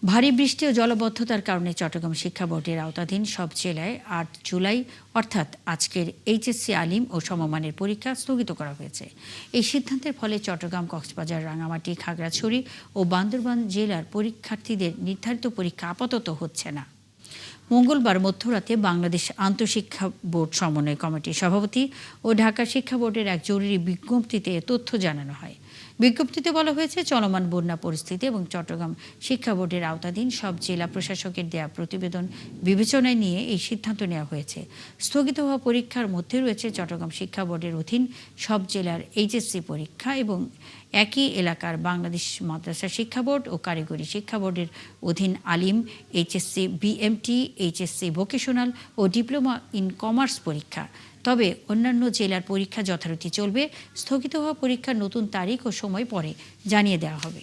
ভারী বৃষ্টি ও জলাবদ্ধতার কারণে চট্টগ্রাম শিক্ষা বোর্ডের আওতাধীন সব জেলায় ৮ জুলাই অর্থাৎ আজকের এইচএসসি আলিম ও সমমানের পরীক্ষা স্থগিত করা হয়েছে। এই সিদ্ধান্তের ফলে চট্টগ্রাম, কক্সবাজার, রাঙামাটি, খাগড়াছড়ি ও বান্দরবান জেলার পরীক্ষার্থীদের নির্ধারিত পরীক্ষা আপাতত হচ্ছে না। মঙ্গলবার মধ্যরাতে বাংলাদেশ আন্তঃশিক্ষা বোর্ড সমন্বয় কমিটির সভাপতি ও ঢাকা শিক্ষা বোর্ডের এক জরুরি বিজ্ঞপ্তিতে তথ্য জানানো হয়। বিজ্ঞপ্তিতে বলা হয়েছে, চলমান বন্যা পরিস্থিতি এবং চট্টগ্রাম শিক্ষা বোর্ডের আওতাধীন সব জেলা প্রশাসকের দেয়া প্রতিবেদন বিবেচনায় নিয়ে এই সিদ্ধান্ত নেওয়া হয়েছে। স্থগিত হওয়া পরীক্ষার মধ্যে রয়েছে চট্টগ্রাম শিক্ষা বোর্ডের অধীন সব জেলার এইচএসসি পরীক্ষা এবং একই এলাকার বাংলাদেশ মাদ্রাসা শিক্ষা বোর্ড ও কারিগরি শিক্ষা বোর্ডের অধীন Alim, HSC BMT, HSC vocational ও ডিপ্লোমা ইন কমার্স পরীক্ষা। তবে অন্যান্য জেলার পরীক্ষা যথারীতি চলবে। স্থগিত হওয়া পরীক্ষার নতুন তারিখ ও সময় পরে জানিয়ে দেওয়া হবে।